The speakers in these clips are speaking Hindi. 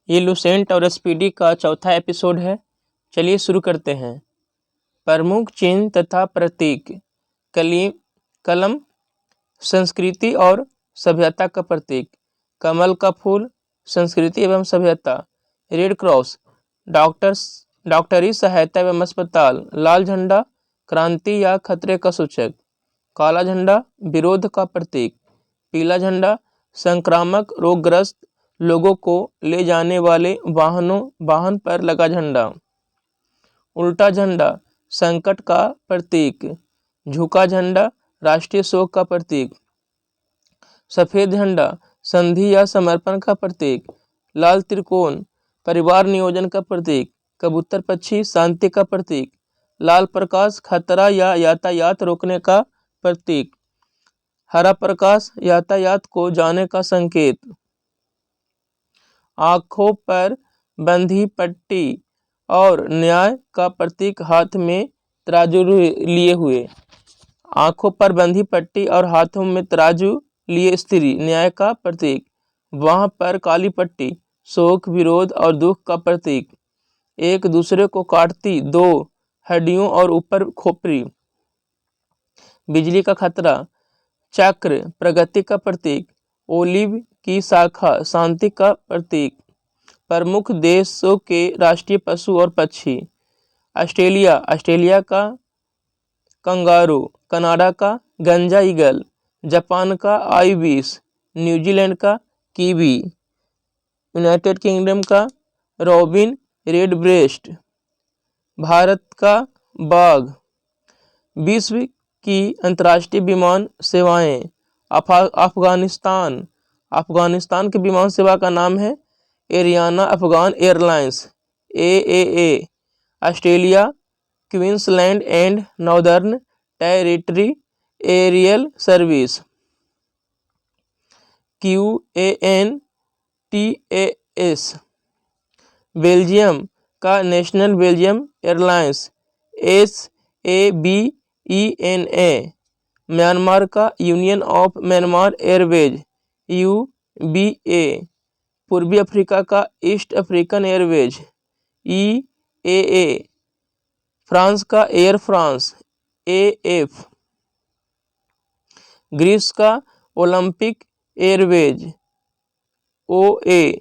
ये लुसेंट और स्पीडी का चौथा एपिसोड है। चलिए शुरू करते हैं। प्रमुख चिन्ह तथा प्रतीक। कलम संस्कृति और सभ्यता का प्रतीक। कमल का फूल संस्कृति एवं सभ्यता। रेड क्रॉस डॉक्टरी सहायता एवं अस्पताल। लाल झंडा क्रांति या खतरे का सूचक। काला झंडा विरोध का प्रतीक। पीला झंडा संक्रामक रोगग्रस्त लोगों को ले जाने वाले वाहन पर लगा झंडा। उल्टा झंडा संकट का प्रतीक। झुका झंडा राष्ट्रीय शोक का प्रतीक। सफेद झंडा संधि या समर्पण का प्रतीक। लाल त्रिकोण परिवार नियोजन का प्रतीक। कबूतर पक्षी शांति का प्रतीक। लाल प्रकाश खतरा या यातायात रोकने का प्रतीक। हरा प्रकाश यातायात को जाने का संकेत। आंखों पर बंधी पट्टी और न्याय का प्रतीक हाथ में तराजू लिए हुए। आंखों पर बंधी पट्टी और हाथों में तराजू लिए स्त्री न्याय का प्रतीक। वहां पर काली पट्टी शोक विरोध और दुख का प्रतीक। एक दूसरे को काटती दो हड्डियों और ऊपर खोपड़ी। बिजली का खतरा चक्र प्रगति का प्रतीक। ओलिव की शाखा शांति का प्रतीक। प्रमुख देशों के राष्ट्रीय पशु और पक्षी। ऑस्ट्रेलिया का कंगारू। कनाडा का गंजा ईगल। जापान का आइबिस। न्यूजीलैंड का कीवी। यूनाइटेड किंगडम का रॉबिन रेड ब्रेस्ट। भारत का बाघ। विश्व की अंतर्राष्ट्रीय विमान सेवाएं। अफगानिस्तान की विमान सेवा का नाम है Ariana Afghan Airlines AAA। Australia Queensland and Northern Territory Aerial Service QANTAS। Belgium का National Belgium Airlines SABENA। Myanmar का Union of Myanmar Airways UBA। पूर्वी अफ्रीका का East African Airways EAA। France का एयर फ्रांस AF। ग्रीस का ओलंपिक एयरवेज OA।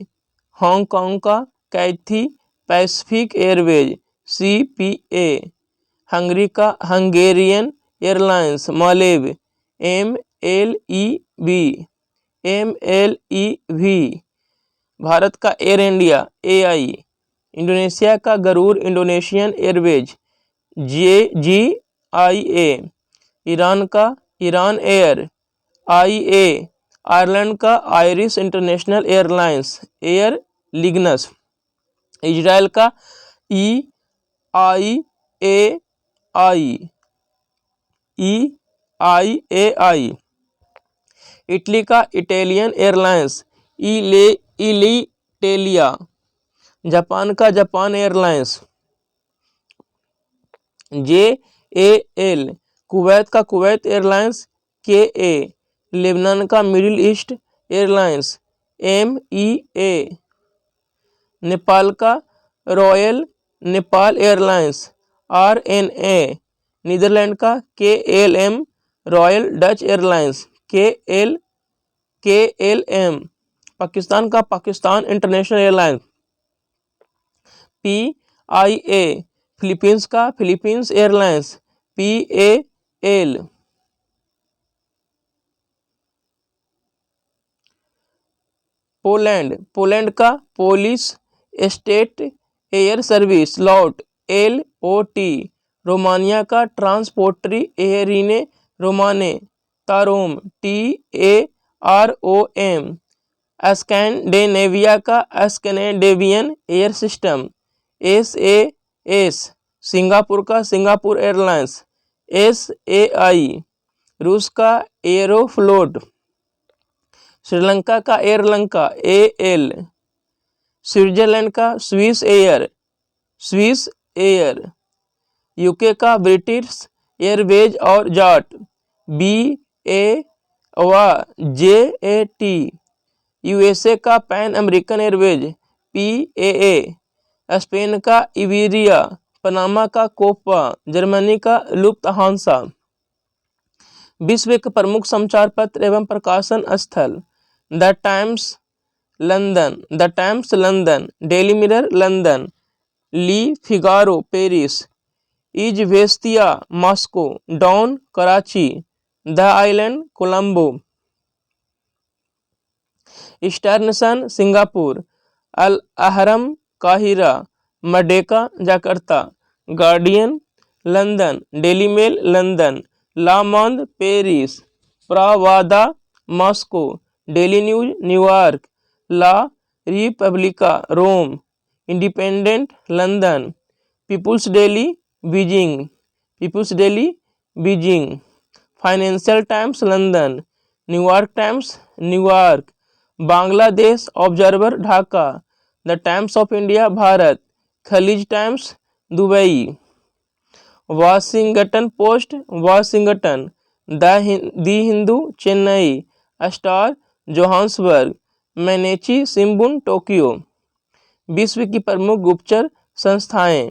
हांगकांग का Cathay Pacific Airways CPA। Hungary का Hungarian Airlines Malev MLEV। Bharat का एयर इंडिया AI। इंडोनेशिया का Garuda Indonesian Airways GIA। Iran का ईरान एयर IA। आयरलैंड का Irish International Airlines Aer Lingus. Israel का EIAI। इटली का इटालियन एयरलाइंस इलिटेलिया। जापान का जापान एयरलाइंस JAL। कुवैत का कुवैत एयरलाइंस KA। लेबनान का Middle East Airlines MEA। Nepal का Royal Nepal Airlines RNA। Netherland का KLM Royal Dutch Airlines KLM। Pakistan का Pakistan International Airlines PIA। Philippines का फिलीपींस एयरलाइंस PAL। पोलैंड का Polish State Air Service LOT। Romania का ट्रांसपोर्टरी एयरीने रोमाने तारोम TAROM। स्कैंडिनेविया का Scandinavian air system SAS। Singapore का सिंगापुर एयरलाइंस SAI। रूस का एरोफ्लोट। श्रीलंका का एयरलंका AL। स्विट्जरलैंड का स्विस एयर। UK का ब्रिटिश एयरवेज और जाट BA व JAT। USA का pan American Airways PAA, Spain का इबेरिया, पनामा का कोपा, जर्मनी का लुफ्तहांसा। विश्व के प्रमुख समाचार पत्र एवं प्रकाशन स्थल: The Times London, Daily Mirror London, Le Figaro Paris, Izvestia Moscow, Dawn Karachi, The Island Colombo, Eastern Sun Singapore, Al Ahram काहिरा, Merdeka Jakarta, Guardian London, Daily Mail London, La Monde Paris, Pravda Moscow, Daily News New York, La Repubblica Rome, Independent London, People's Daily Beijing, Financial Times London, New York Times New York, Bangladesh Observer Dhaka, The Times of India Bharat, Khaleej Times Dubai, Washington Post Washington, the Hindu Chennai, Star Johannesburg, Mainichi Shimbun Tokyo. विश्व की प्रमुख गुप्तचर संस्थाएं: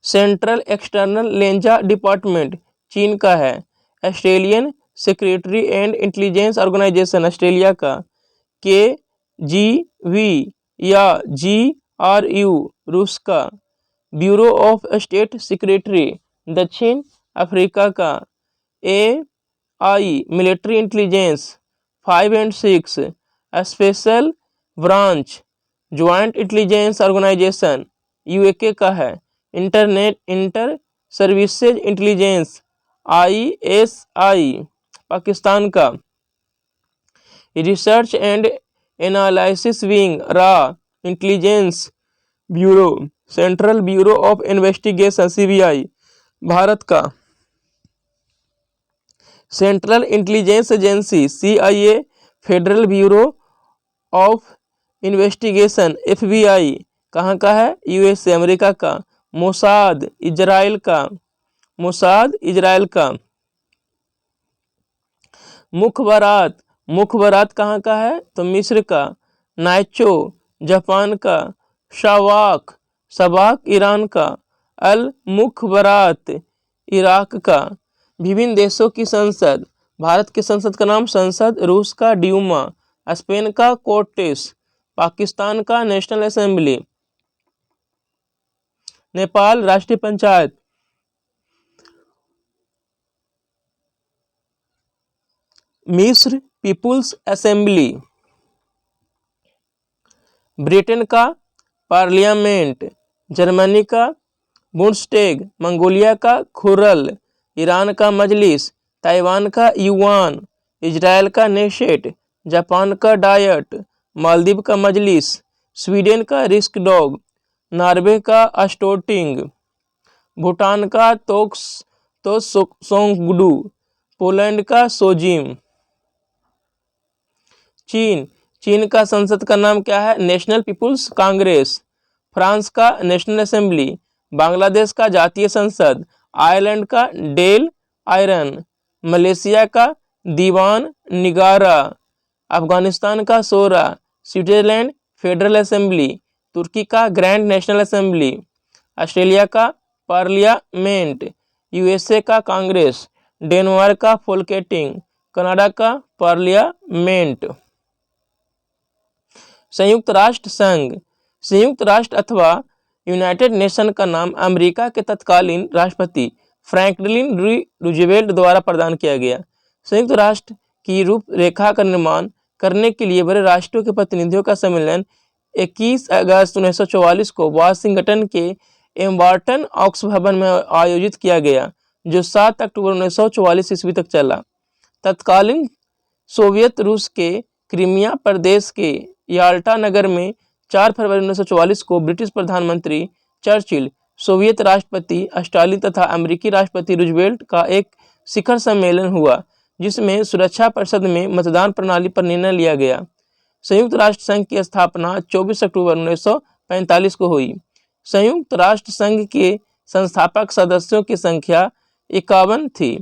सेंट्रल एक्सटर्नल लेंजा डिपार्टमेंट चीन का है, Australian Secretary and Intelligence Organisation Australia का, KGB या GRU रूस का, ब्यूरो ऑफ स्टेट सेक्रेटरी दक्षिण अफ्रीका का, AI Military Intelligence 5 and 6, Special Branch Joint Intelligence Organisation UK का है, Inter Services Intelligence ISI Pakistan का, रिसर्च एंड एनालिसिस विंग रा Intelligence Bureau, Central Bureau of Investigation CBI Bharat का, Central Intelligence Agency CIA, Federal Bureau of Investigation FBI कहाँ का है, USA अमेरिका का, मोसाद इजराइल का, मुखबरात कहाँ का है, तो मिस्र का, नाइचो जापान का, शबाक ईरान का, अल मुखबरात इराक का। विभिन्न देशों की संसद: भारत की संसद का नाम संसद, रूस का ड्यूमा, स्पेन का कोर्टेस, पाकिस्तान का नेशनल असेंबली, नेपाल राष्ट्रीय पंचायत, मिस्र पीपुल्स असेंबली, ब्रिटेन का पार्लियामेंट, जर्मनी का बुंडस्टैग, मंगोलिया का खुरल, ईरान का मजलिस, ताइवान का युआन, इजराइल का नेशेट, जापान का डायट, मालदीव का मजलिस, स्वीडन का रिस्कडॉग, नॉर्वे का अस्टोटिंग, भूटान का तोसोंगडू, पोलैंड का सोजिम। चीन का संसद का नाम क्या है, नेशनल पीपुल्स कांग्रेस, फ्रांस का नेशनल असेंबली, बांग्लादेश का जातीय संसद, आयरलैंड का डेल आयरन, मलेशिया का दीवान निगारा, अफगानिस्तान का शोरा, स्विट्जरलैंड फेडरल असेंबली, तुर्की का ग्रैंड नेशनल असेंबली, ऑस्ट्रेलिया का पार्लियामेंट, USA का कांग्रेस, डेनमार्क का फोल्केटिंग, कनाडा का पार्लियामेंट। संयुक्त राष्ट्र अथवा यूनाइटेड नेशन का नाम अमेरिका के तत्कालीन राष्ट्रपति फ्रैंकलिन डी रूजवेल्ट द्वारा प्रदान किया गया। संयुक्त राष्ट्र की रूपरेखा का निर्माण करने के लिए बड़े राष्ट्रों के प्रतिनिधियों का सम्मेलन 21 अगस्त 1944 को वाशिंगटन के एम्बार्टन ऑक्स भवन में आयोजित किया गया, जो 7 अक्टूबर 1944 ईस्वी तक चला। तत्कालीन सोवियत रूस के क्रीमिया प्रदेश के याल्टा नगर में 4 फरवरी 1944 को ब्रिटिश प्रधानमंत्री चर्चिल, सोवियत राष्ट्रपति स्टालिन तथा अमेरिकी राष्ट्रपति रूजवेल्ट का एक शिखर सम्मेलन हुआ, जिसमें सुरक्षा परिषद में मतदान प्रणाली पर निर्णय लिया गया। संयुक्त राष्ट्र संघ की स्थापना 24 अक्टूबर 1945 को हुई। संयुक्त राष्ट्र संघ के संस्थापक सदस्यों की संख्या 51 थी।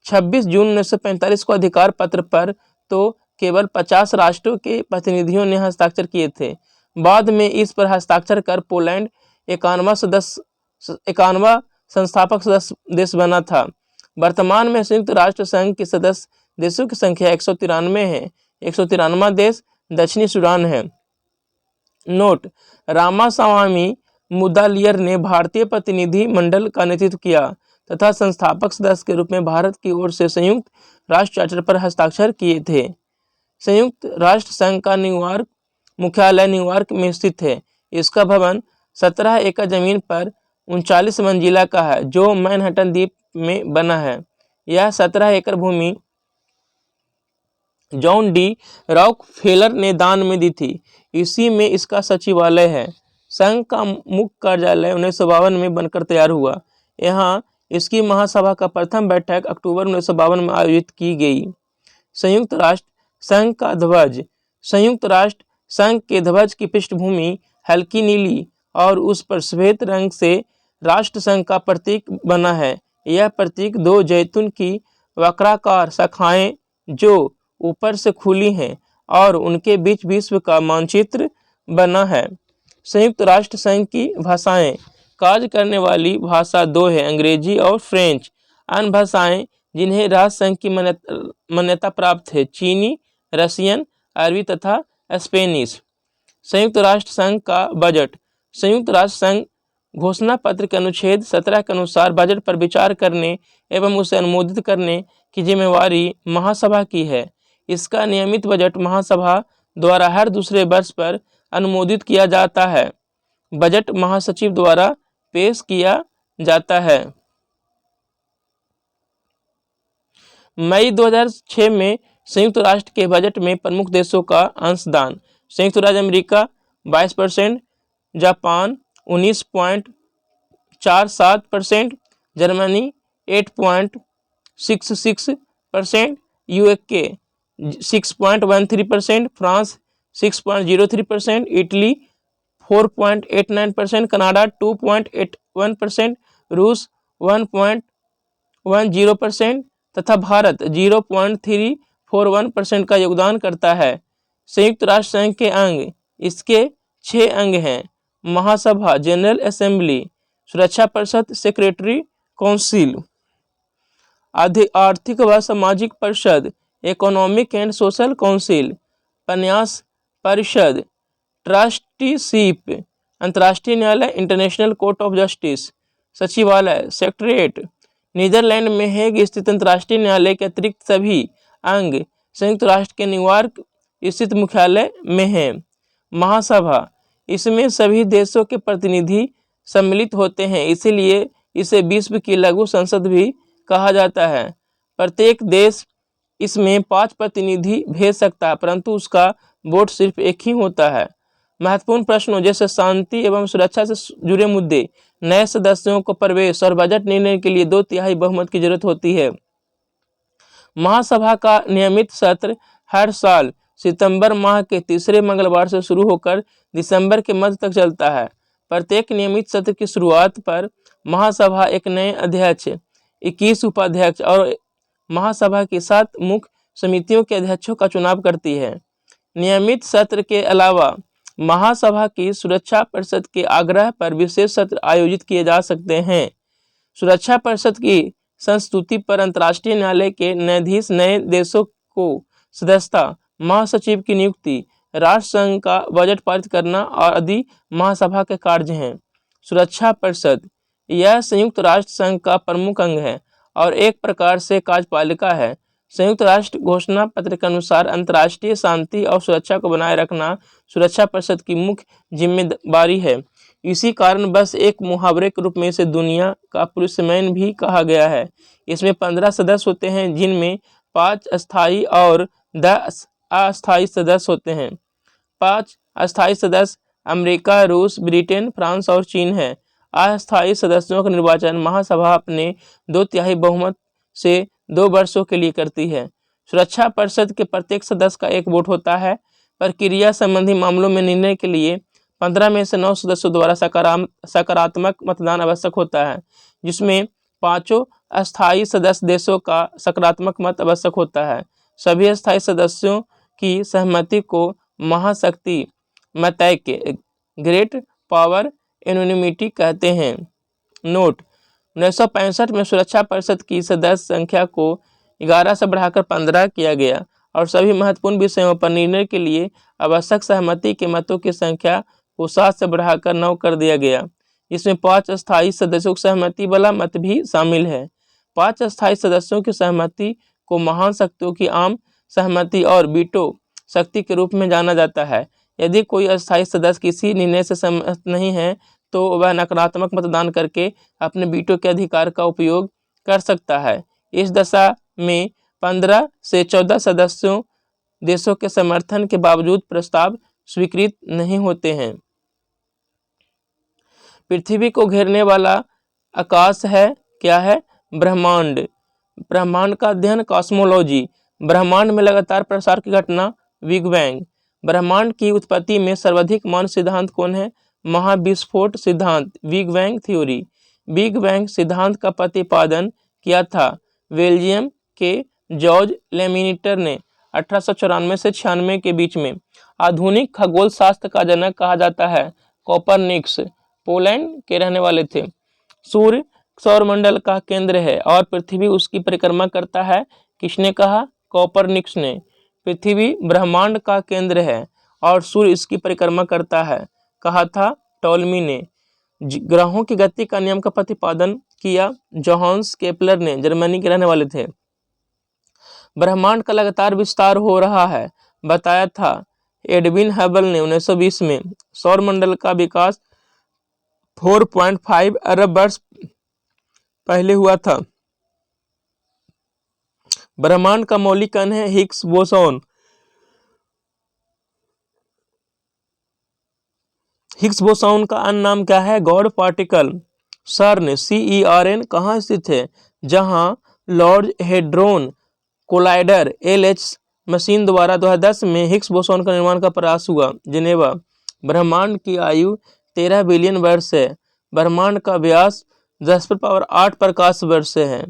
26 जून 1945 को अधिकार पत्र पर तो केवल 50 राष्ट्रों के प्रतिनिधियों ने हस्ताक्षर किए थे। बाद में इस पर हस्ताक्षर कर पोलैंड 51वां संस्थापक सदस्य देश बना था। वर्तमान में संयुक्त राष्ट्र संघ के सदस्य देशों की संख्या 193 है। 193वां देश दक्षिणी सूडान है। नोट: रामास्वामी मुदालियर ने भारतीय प्रतिनिधि मंडल का नेतृत्व किया तथा संस्थापक सदस्य के रूप में भारत की ओर से संयुक्त राष्ट्र चार्टर पर हस्ताक्षर किए थे। संयुक्त राष्ट्र संघ का न्यूयॉर्क मुख्यालय न्यूयॉर्क में स्थित है। इसका भवन 17 एकड़ जमीन पर 39 मंजिला का है, जो मैनहट्टन द्वीप में बना है। यह 17 एकड़ भूमि जॉन डी रॉकफेलर ने दान में दी थी। इसी में इसका सचिवालय है। संघ का मुख्य कार्यालय 1952 में बनकर तैयार हुआ। यहाँ इसकी महासभा का प्रथम बैठक अक्टूबर 1952 में आयोजित की गई। संयुक्त राष्ट्र संघ का ध्वज: संयुक्त राष्ट्र संघ के ध्वज की पृष्ठभूमि हल्की नीली और उस पर सफेद रंग से राष्ट्र संघ का प्रतीक बना है। यह प्रतीक दो जैतून की वक्राकार शाखाएं जो ऊपर से खुली हैं और उनके बीच विश्व का मानचित्र बना है। संयुक्त राष्ट्र संघ की भाषाएं: कार्य करने वाली भाषा दो है, अंग्रेजी और फ्रेंच। अन्य भाषाएं जिन्हें राष्ट्र संघ की मान्यता प्राप्त है, चीनी, रशियन, अरबी तथा स्पेनिश। संयुक्त राष्ट्र संघ का बजट: संयुक्त राष्ट्र संघ घोषणा पत्र के अनुच्छेद 17 के अनुसार बजट पर विचार करने एवं उसे अनुमोदित करने की जिम्मेवारी महासभा की है। इसका नियमित बजट महासभा द्वारा हर दूसरे वर्ष पर अनुमोदित किया जाता है। बजट महासचिव द्वारा पेश किया जाता है। मई 2006 में संयुक्त राष्ट्र के बजट में प्रमुख देशों का अंशदान: संयुक्त राज्य America 22%, Japan 19.47%, Germany 8.66%, UK 6.13%, France 6.03%, Italy 4.89%, Canada 2.81%, रूस 1.10% तथा भारत 0.341% का योगदान करता है। संयुक्त राष्ट्र संघ के अंग: इसके 6 अंग हैं: महासभा जनरल असेंबली, सुरक्षा परिषद सेक्रेटरी काउंसिल, आर्थिक व सामाजिक परिषद इकोनॉमिक एंड सोशल काउंसिल, प्रन्यास परिषद, ट्रस्टीशिप, अंतर्राष्ट्रीय न्यायालय इंटरनेशनल कोर्ट ऑफ जस्टिस, सचिवालय सेक्रेटरीट। नीदरलैंड में हेग स्थित अंतर्राष्ट्रीय न्यायालय के अतिरिक्त सभी अंग संयुक्त राष्ट्र के न्यूयॉर्क स्थित मुख्यालय में हैं। महासभा: इसमें सभी देशों के प्रतिनिधि सम्मिलित होते हैं, इसीलिए इसे विश्व की लघु संसद भी कहा जाता है। प्रत्येक देश इसमें 5 प्रतिनिधि भेज सकता है, परंतु उसका वोट सिर्फ एक ही होता है। महत्वपूर्ण प्रश्नों जैसे शांति एवं सुरक्षा से जुड़े मुद्दे, नए सदस्यों को प्रवेश और बजट निर्णय के लिए 2/3 बहुमत की जरूरत होती है। महासभा का नियमित सत्र हर साल सितंबर माह के तीसरे मंगलवार से शुरू होकर दिसंबर के मध्य तक चलता है। प्रत्येक नियमित सत्र की शुरुआत पर महासभा एक नए अध्यक्ष, 21 उपाध्यक्ष और महासभा की 7 मुख्य समितियों के अध्यक्षों का चुनाव करती है। नियमित सत्र के अलावा महासभा की सुरक्षा परिषद के आग्रह पर विशेष सत्र आयोजित किए जा सकते हैं। सुरक्षा परिषद की संस्तुति पर अंतर्राष्ट्रीय न्यायालय के न्यायाधीश, नए देशों को सदस्यता, महासचिव की नियुक्ति, राष्ट्र संघ का बजट पारित करना आदि महासभा के कार्य हैं। सुरक्षा परिषद यह संयुक्त राष्ट्र संघ का प्रमुख अंग है और एक प्रकार से कार्यपालिका है। संयुक्त राष्ट्र घोषणा पत्र के अनुसार अंतर्राष्ट्रीय शांति और सुरक्षा को बनाए रखना सुरक्षा परिषद की मुख्य जिम्मेदारी है। इसी कारण बस एक मुहावरे के रूप में इसे दुनिया का पुलिसमैन भी कहा गया है। इसमें 15 सदस्य होते हैं, जिनमें 5 अस्थायी और 10 अस्थायी सदस्य होते हैं। 5 अस्थायी सदस्य अमेरिका, रूस, ब्रिटेन, फ्रांस और चीन हैं। अस्थायी सदस्यों का निर्वाचन महासभा अपने 2/3 बहुमत से 2 वर्षों के लिए करती है। सुरक्षा परिषद के प्रत्येक सदस्य का एक वोट होता है। प्रक्रिया संबंधी मामलों में निर्णय के लिए 15 में से 9 सदस्यों द्वारा सकारात्मक मतदान आवश्यक होता है, जिसमें 5 अस्थायी सदस्य देशों का सकारात्मक मत आवश्यक होता है। सभी अस्थायी सदस्यों की सहमति को महाशक्ति मतय के ग्रेट पावर यूनिमिटी कहते हैं। नोट: 1965 में सुरक्षा परिषद की सदस्य संख्या को 11 से बढ़ाकर 15 किया गया और सभी महत्वपूर्ण विषयों पर निर्णय के लिए आवश्यक सहमति के मतों की संख्या को 7 से बढ़ाकर 9 कर दिया गया, जिसमें 5 अस्थायी सदस्यों की सहमति वाला मत भी शामिल है। 5 अस्थायी सदस्यों की सहमति को महान शक्तियों की आम सहमति और वीटो शक्ति के रूप में जाना जाता है। यदि कोई अस्थायी सदस्य किसी निर्णय से सहमत नहीं है तो वह नकारात्मक मतदान करके अपने वीटो के अधिकार का उपयोग कर सकता है। इस दशा में 15 से 14 सदस्यों देशों के समर्थन के बावजूद प्रस्ताव स्वीकृत नहीं होते हैं। पृथ्वी को घेरने वाला आकाश है क्या है? ब्रह्मांड। ब्रह्मांड का अध्ययन कॉस्मोलॉजी। ब्रह्मांड में लगातार प्रसार की घटना बिग बैंग। ब्रह्मांड की उत्पत्ति में सर्वाधिक मान्य सिद्धांत कौन है? महाविस्फोट सिद्धांत, big bang theory. Big bang सिद्धांत का प्रतिपादन किया था बेल्जियम के जॉर्ज लेमिनेटर ने 1894 से 96 के बीच में। आधुनिक खगोल शास्त्र का जनक कहा जाता है कोपरनिकस, पोलैंड के रहने वाले थे। सूर्य सौरमंडल का केंद्र है और पृथ्वी उसकी परिक्रमा करता है। किसने कहा? कोपरनिकस ने। पृथ्वी ब्रह्मांड का केंद्र है और सूर्य इसकी परिक्रमा करता है, कहा था टॉलमी ने। ग्रहों की गति का नियम का प्रतिपादन किया जोहान्स केपलर ने, जर्मनी के रहने वाले थे। ब्रह्मांड का लगातार विस्तार हो रहा है, बताया था एडविन हबल ने 1920 में। सौरमंडल का विकास 4.5 अरब वर्ष पहले हुआ था। ब्रह्मांड का मौलिक कण है हिग्स बोसॉन। हिग्स बोसॉन का अन्य नाम क्या है? God particle. CERN, CERN कहाँ स्थित है? जहां Lord hadron collider LH machine द्वारा 2010 में हिग्स बोसॉन का निर्माण का प्रयास हुआ। जिनेवा। ब्रह्मांड की आयु 13 बिलियन वर्ष है। ब्रह्मांड का व्यास 10⁸ प्रकाश वर्ष है।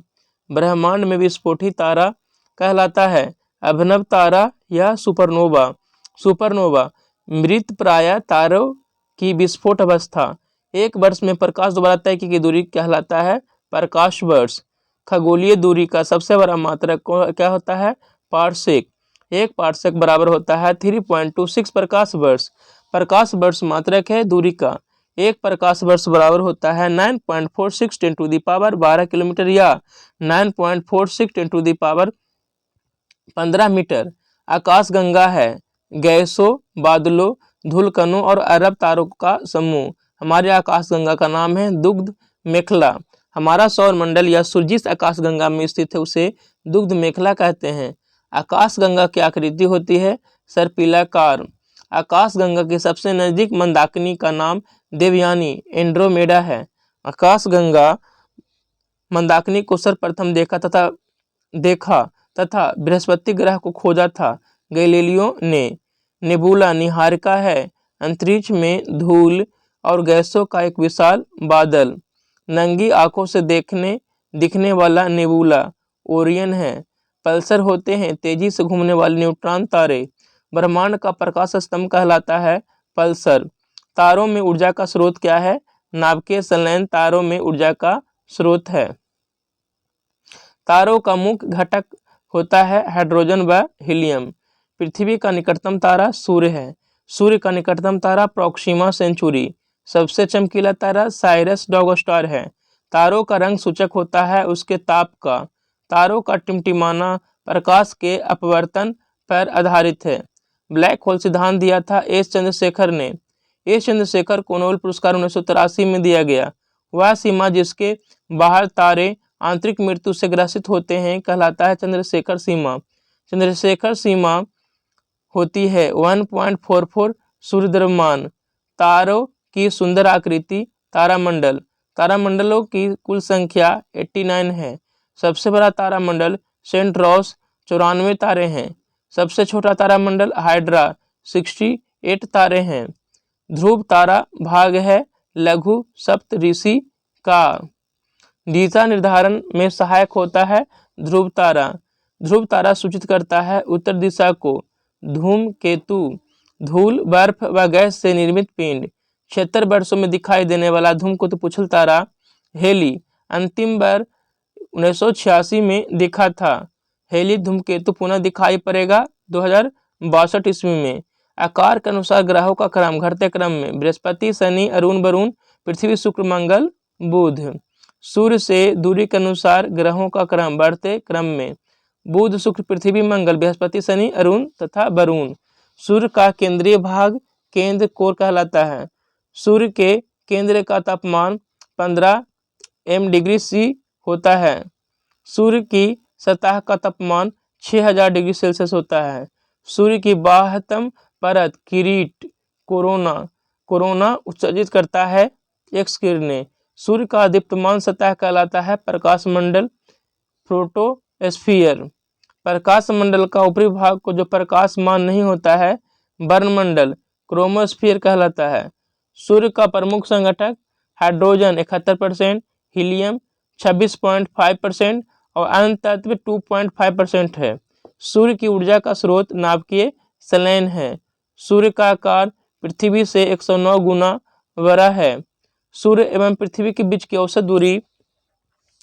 ब्रह्मांड में विस्फोटी तारा कहलाता है अभिनव तारा या सुपरनोवा। सुपरनोवा मृत प्राय तारों की विस्फोट अवस्था। एक वर्ष में प्रकाश द्वारा तय की गई दूरी कहलाता है प्रकाश वर्ष। खगोलीय दूरी का सबसे बड़ा मात्रक क्या होता है? पारसेक। एक पारसेक बराबर होता है 3.26 प्रकाश वर्ष। प्रकाश वर्ष मात्रक है दूरी का। एक प्रकाश वर्ष बराबर होता है 9.46 × 10⁻12 किलोमीटर या 9.46 × 10⁻15 मीटर। आकाशगंगा है गैसों, बादलों, धूलकणों और अरब तारों का समूह। हमारे आकाशगंगा का नाम है दुग्ध मेखला। हमारा सौरमंडल या सूर्य जिस आकाशगंगा में स्थित है उसे दुग्ध मेखला कहते हैं। आकाशगंगा की आकृति होती है सर्पिलाकार। आकाशगंगा के सबसे नजदीक मंदाकिनी का नाम देवयानी एंड्रोमेडा है। आकाशगंगा मंदाकिनी को सर्वप्रथम देखा तथा बृहस्पति ग्रह को खोजा था गैलीलियो ने। नेबुला निहारिका है अंतरिक्ष में धूल और गैसों का एक विशाल बादल। नंगी आंखों से दिखने वाला नेबुला ओरियन है। पल्सर होते हैं तेजी से घूमने वाले न्यूट्रॉन तारे। ब्रह्मांड का प्रकाश स्तंभ कहलाता है पल्सर। तारों में ऊर्जा का स्रोत क्या है? नाभिकीय संलयन तारों में ऊर्जा का स्रोत है। तारों का मुख्य घटक होता है हाइड्रोजन व हीलियम। पृथ्वी का निकटतम तारा सूर्य है। सूर्य का निकटतम तारा प्रोक्सिमा सेंचुरी। सबसे चमकीला तारा साइरस डॉग स्टार है। तारों का रंग सूचक होता है उसके ताप का। तारों का टिमटिमाना प्रकाश के अपवर्तन पर आधारित है। ब्लैक होल सिद्धांत दिया था एस चंद्रशेखर ने। एस चंद्रशेखर को नोबेल पुरस्कार 1983 में दिया गया। वह सीमा जिसके बाहर तारे आंतरिक मृत्यु से ग्रसित होते हैं कहलाता है चंद्रशेखर सीमा। चंद्रशेखर सीमा होती है 1.44 सूर्य द्रव्यमान। तारों की सुंदर आकृति। तारामंडल। तारामंडलों की कुल संख्या 89 है। सबसे बड़ा तारामंडल सेंट्रोस 94 तारे हैं। सबसे छोटा तारामंडल हाइड्रा 68 तारे हैं। ध्रुव तारा भाग है लघु सप्तऋषि का। दिशा निर्धारण में सहायक होता है ध्रुव तारा। ध्रुव तारा सूचित करता है उत्तर दिशा को। धूमकेतु धूल, बर्फ व गैस से निर्मित पिंड। 76 वर्षों में दिखाई देने वाला धूमकेतु पुछल तारा हेली अंतिम बार 1986 में दिखा था। हेली धूमकेतु पुनः दिखाई पड़ेगा 2062 ईस्वी में। आकार के अनुसार ग्रहों का क्रम घटते क्रम में बृहस्पति, शनि, अरुण, वरुण, पृथ्वी, शुक्र, मंगल, बुध। सूर्य से दूरी के अनुसार ग्रहों का क्रम बढ़ते क्रम में बुध, शुक्र, पृथ्वी, मंगल, बृहस्पति, शनि, अरुण तथा वरुण। सूर्य का केंद्रीय भाग केंद्र कोर कहलाता है। सूर्य के केंद्र का तापमान 15 डिग्री सी होता है। सूर्य की सतह का तापमान 6000 डिग्री सेल्सियस होता है। सूर्य की बाह्यतम परत किरीट कोरोना उत्सर्जित करता है एक्स किरणें। सूर्य का दीप्तमान सतह कहलाता है प्रकाश मंडल फोटोस्फीयर। प्रकाश मंडल का ऊपरी भाग को जो प्रकाशमान नहीं होता है वर्णमंडल क्रोमोस्फीयर कहलाता है। सूर्य का प्रमुख संघटक हाइड्रोजन 71%, हीलियम 26.5% और अन्य तत्व 2.5% है। सूर्य की ऊर्जा का स्रोत नाभिकीय संलयन है। सूर्य का आकार पृथ्वी से 109 गुना बड़ा है। सूर्य एवं पृथ्वी के बीच की औसत दूरी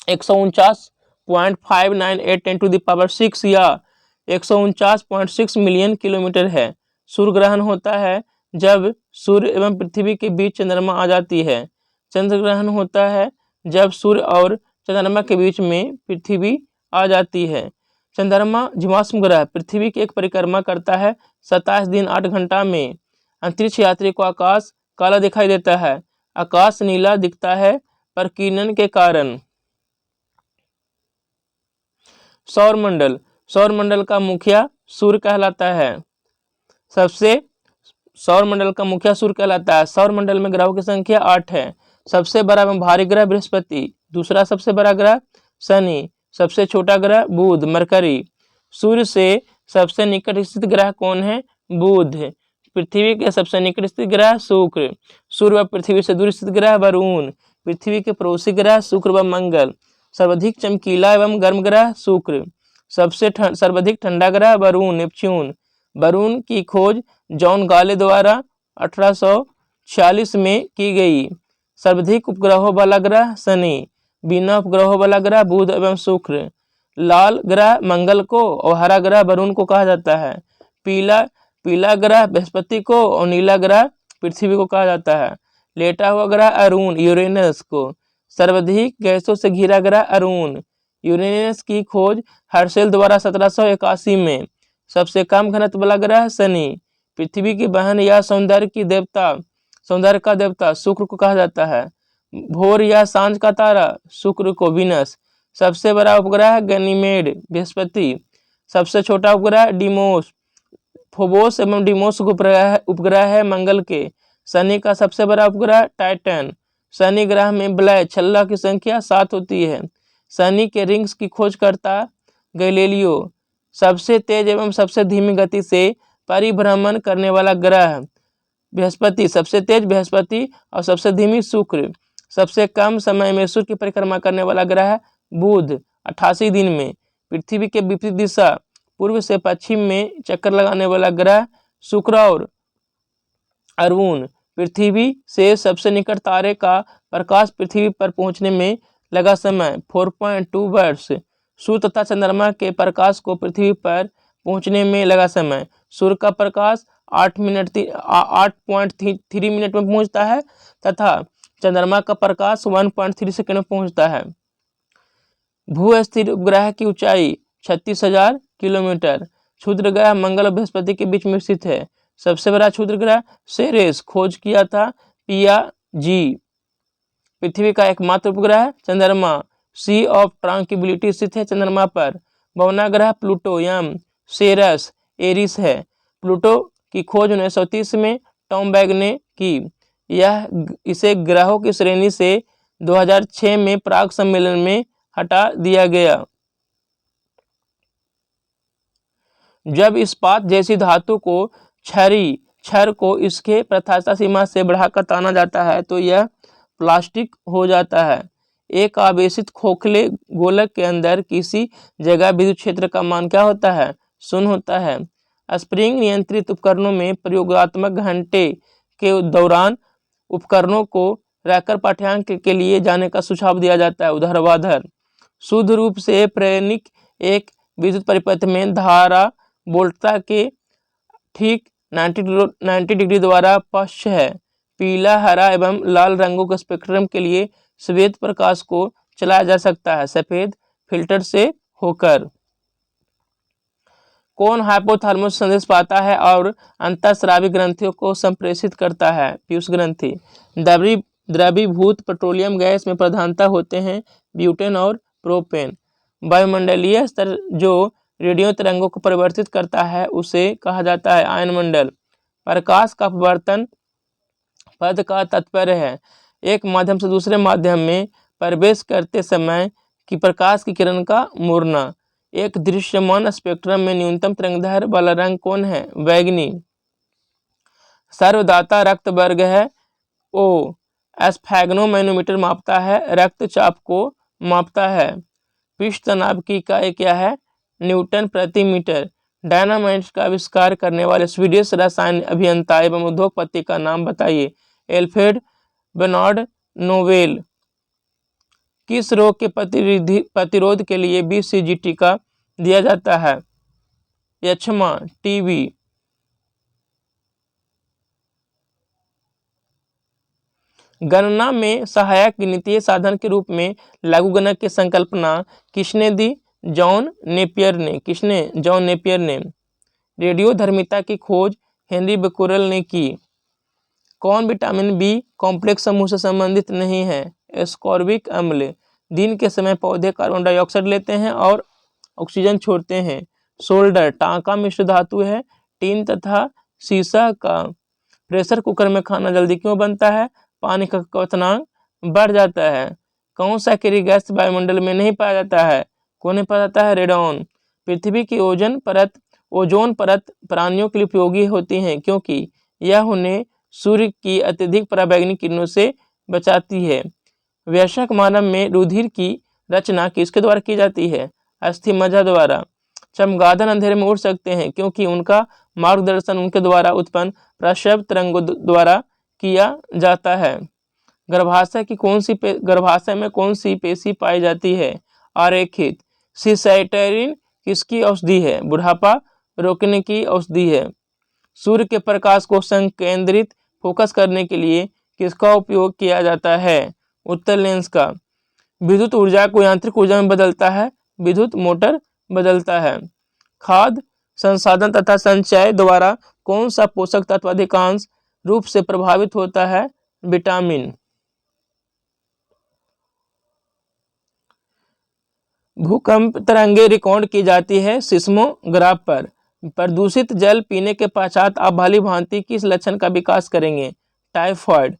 149.598 10⁶ या 149.6 मिलियन किलोमीटर है। सूर्य ग्रहण होता है जब सूर्य एवं पृथ्वी के बीच चंद्रमा आ जाती है। चंद्र ग्रहण होता है जब सूर्य और चंद्रमा के बीच में पृथ्वी आ जाती है। चंद्रमा जीवाश्म ग्रह पृथ्वी की एक परिक्रमा करता है 27 दिन 8 घंटा में। अंतरिक्ष यात्री को आकाश काला दिखाई देता है। आकाश नीला दिखता है प्रकीर्णन के कारण। सौरमंडल सौरमंडल का मुखिया सूर्य कहलाता है। सौरमंडल का मुखिया सूर्य कहलाता है। सौरमंडल में ग्रहों की संख्या 8 है। सबसे बड़ा एवं भारी ग्रह बृहस्पति, दूसरा सबसे बड़ा ग्रह शनि, सबसे छोटा ग्रह बुध, मरकरी। सूर्य से सबसे निकट स्थित ग्रह कौन है? बुध। पृथ्वी के सबसे निकट स्थित ग्रह शुक्र। सूर्य व पृथ्वी से दूर स्थित ग्रह वरुण। पृथ्वी के पड़ोसी ग्रह शुक्र व मंगल। सर्वाधिक चमकीला एवं गर्म ग्रह शुक्र। सबसे सर्वाधिक ठंडा ग्रह वरुण नेपच्यून। वरुण की खोज जॉन गाले द्वारा 1846 में की गई। सर्वाधिक उपग्रहों वाला ग्रह शनि। बिना उपग्रहों वाला ग्रह बुध एवं शुक्र। लाल ग्रह मंगल को और हरा ग्रह वरुण को कहा जाता है। पीला ग्रह बृहस्पति को और नीला ग्रह पृथ्वी को कहा जाता है। लेटा हुआ ग्रह अरुण यूरेनस को। सर्वाधिक गैसों से घिरा ग्रह अरुण। यूरेनस की खोज हर्शेल द्वारा 1781 में। सबसे कम घनत्व वाला ग्रह शनि। पृथ्वी की बहन या सौंदर्य का देवता शुक्र को कहा जाता है। भोर या सांझ का तारा शुक्र को विनस। सबसे बड़ा उपग्रह गनीमेड बृहस्पति। सबसे छोटा उपग्रह डिमोस फोबोस एवं डिमोस उपग्रह है मंगल के। शनि का सबसे बड़ा उपग्रह टाइटन। शनि ग्रह में वलय छल्ला की संख्या 7 होती है। शनि के रिंग्स की खोज करता गैलीलियो। सबसे तेज एवं सबसे धीमी गति से परिभ्रमण करने वाला ग्रह बृहस्पति। सबसे तेज बृहस्पति और सबसे धीमी शुक्र। सबसे कम समय में सूर्य की परिक्रमा करने वाला ग्रह बुध 88 दिन में। पृथ्वी के विपरीत दिशा पूर्व से पश्चिम में चक्कर लगाने वाला ग्रह शुक्र और अरुण। पृथ्वी से सबसे निकट तारे का प्रकाश पृथ्वी पर पहुंचने में लगा समय 4.2 वर्ष। सूर्य तथा चंद्रमा के प्रकाश को पृथ्वी पर पहुंचने में लगा समय। सूर्य का प्रकाश 8.3 मिनट में पहुंचता है तथा चंद्रमा का प्रकाश 1.3 सेकंड में पहुंचता है। भू स्थिर उपग्रह की ऊंचाई 36,000 किलोमीटर। क्षुद्र ग्रह मंगल और बृहस्पति के बीच में स्थित है। सबसे बड़ा क्षुद्र ग्रह सेरेस खोज किया था पियाजी। पृथ्वी का एकमात्र उपग्रह चंद्रमा सी ऑफ ट्रांक्विलिटी स्थित है चंद्रमा पर। बौना ग्रह प्लूटो यम सेरस एरिस है। प्लूटो की खोज 1930 में टॉम बैग ने की। इसे ग्रहों की श्रेणी से 2006 में प्राग सम्मेलन में हटा दिया गया। जब इस्पात जैसी धातु को छर को इसके प्रत्यास्थ सीमा से बढ़ाकर ताना जाता है तो यह प्लास्टिक हो जाता है। एक आवेशित खोखले गोलक के अंदर किसी जगह विद्युत क्षेत्र का मान क्या होता है? 0 होता है। स्प्रिंग नियंत्रित उपकरणों में प्रयोगात्मक घंटे के दौरान उपकरणों को रखकर पाठ्यांक के लिए जाने का सुझाव दिया जाता है। ऊर्ध्वाधर शुद्ध रूप से प्रेरणिक एक विद्युत परिपथ में धारा वोल्टता के ठीक 90 डिग्री द्वारा पक्ष है। पीला, हरा एवं लाल रंगों के स्पेक्ट्रम के लिए श्वेत प्रकाश को चलाया जा सकता है सफेद फिल्टर से होकर। कौन हाइपोथैलेमस संदेश पाता है और अंतःस्रावी ग्रंथियों को संप्रेषित करता है? पीयूष ग्रंथि। द्रवीभूत पेट्रोलियम गैस में प्रधानता होते हैं ब्यूटेन और प्रोपेन। वायुमंडलीय स्तर जो रेडियो तरंगों को परिवर्तित करता है उसे कहा जाता है आयनमंडल। प्रकाश का अपवर्तन पद का तात्पर्य है एक माध्यम से दूसरे माध्यम में प्रवेश करते समय की प्रकाश की किरण का मुड़ना। एक दृश्यमान स्पेक्ट्रम में न्यूनतम तरंगदैर्घ्य वाला रंग कौन है? बैंगनी। सर्वदाता रक्त वर्ग है ओ। स्फैग्नोमैनोमीटर मापता है रक्तचाप को मापता है। पृष्ठ तनाव की इकाई क्या है? न्यूटन प्रति मीटर। डायनामाइट का आविष्कार करने वाले स्वीडिश रसायन अभियंता एवं उद्योगपति का नाम बताइए। Alfred Bernard Nobel. किस रोग के प्रतिरोध के लिए BCG टीका दिया जाता है? यक्ष्मा, टीबी। गणना में सहायक गणितीय साधन के रूप में लघुगणक की संकल्पना किसने दी? जॉन नेपियर ने। किसने? जॉन नेपियर ने। रेडियोधर्मिता की खोज हेनरी बेक्वेरेल ने की। कौन विटामिन बी कॉम्प्लेक्स समूह से संबंधित नहीं है? एस्कॉर्बिक अम्ल। दिन के समय पौधे कार्बन डाइऑक्साइड लेते हैं और ऑक्सीजन छोड़ते हैं। सोल्डर टांका मिश्र धातु है। टीन तथा सीसा का। प्रेशर कुकर में खाना जल्दी क्यों बनता है? पानी का क्वथनांक बढ़ जाता है। कौन सा सक्रिय गैस वायुमंडल में नहीं पाया जाता है? कौन नहीं पाया जाता है? रेडॉन। पृथ्वी की ओजोन परत प्राणियों के लिए उपयोगी होती है क्योंकि यह उन्हें सूर्य की अत्यधिक पराबैंगनी किरणों से बचाती है। वयस्क मानव में रुधिर की रचना किसके द्वारा की जाती है? अस्थि मज्जा द्वारा। चमगादड़ अंधेरे में उड़ सकते हैं क्योंकि उनका मार्गदर्शन उनके द्वारा उत्पन्न प्रसव तरंगों द्वारा किया जाता है। गर्भाशय में कौन सी पेशी पाई जाती है? आरेखित। सिसाइटरिन किसकी औषधि है? बुढ़ापा रोकने की औषधि है। सूर्य के प्रकाश को संकेंद्रित फोकस करने के लिए किसका उपयोग किया जाता है? उत्तल लेंस का। विद्युत ऊर्जा को यांत्रिक ऊर्जा में बदलता है विद्युत मोटर बदलता है। खाद्य संसाधन तथा संचय द्वारा कौन सा पोषक तत्व अधिकांश रूप से प्रभावित होता है? विटामिन। भूकंप तरंगे रिकॉर्ड की जाती है सिस्मोग्राफ पर। प्रदूषित जल पीने के पश्चात आप भली भांति किस लक्षण का विकास करेंगे? टाइफॉइड।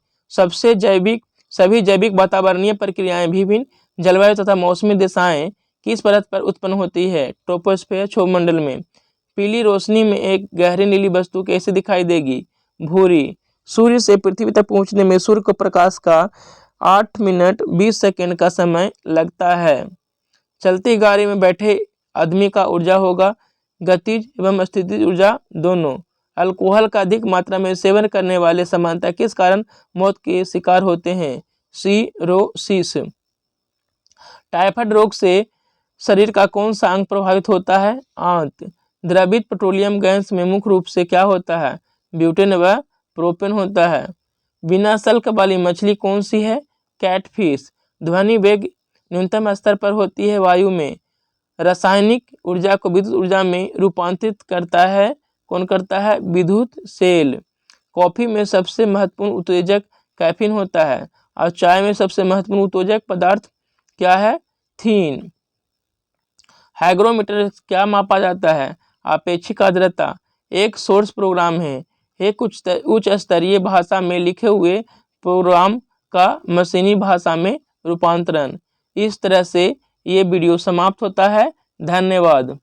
सभी जैविक वातावरणीय प्रक्रियाएं विभिन्न जलवायु तथा मौसमी दिशाएं किस परत पर उत्पन्न होती है? ट्रोपोस्फियर क्षोभमंडल में। पीली रोशनी में एक गहरी नीली वस्तु कैसे दिखाई देगी? भूरी। सूर्य से पृथ्वी तक पहुंचने में सूर्य को प्रकाश का 8 मिनट 20 सेकंड का समय लगता है। चलती गाड़ी में बैठे आदमी का ऊर्जा होगा गतिज एवं स्थितिज ऊर्जा दोनों। अल्कोहल का अधिक मात्रा में सेवन करने वाले सामान्यतः किस कारण मौत के शिकार होते हैं? सिरोसिस। टाइफाइड रोग से शरीर का कौन सा अंग प्रभावित होता है? आंत। द्रवित पेट्रोलियम गैस में मुख्य रूप से क्या होता है? ब्यूटेन व प्रोपेन होता है। बिना सल्क वाली मछली कौन सी है? कैटफिश। ध्वनि वेग न्यूनतम स्तर पर होती है वायु में। रासायनिक ऊर्जा को विद्युत ऊर्जा में रूपांतरित करता है कौन करता है? विद्युत सेल। कॉफी में सबसे महत्वपूर्ण उत्तेजक कैफीन होता है और चाय में सबसे महत्वपूर्ण उत्तेजक पदार्थ क्या है? थीन। हाइग्रोमीटर क्या मापा जाता है? आपेक्षिक आर्द्रता। एक सोर्स प्रोग्राम है एक उच्च स्तरीय भाषा में लिखे हुए प्रोग्राम का मशीनी भाषा में रूपांतरण। इस तरह से ये वीडियो समाप्त होता है। धन्यवाद।